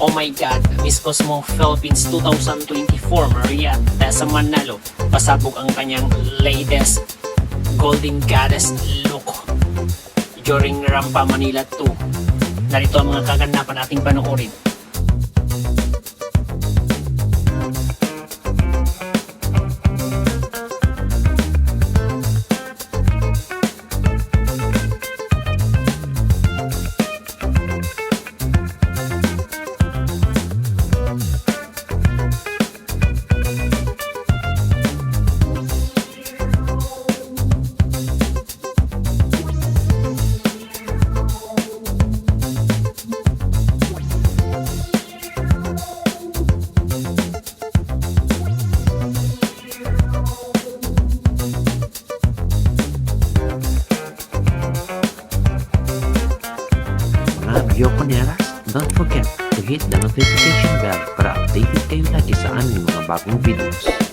Oh my God, Miss Cosmo Philippines 2024 Maria Tessa Manalo pasabog ang kanyang latest Golden Goddess look during Rampa Manila 2. Narito ang mga kaganapan ating panoorin. Yokoneras, don't forget to hit the notification bell para updated kayo lagi sa aming mga bagong videos.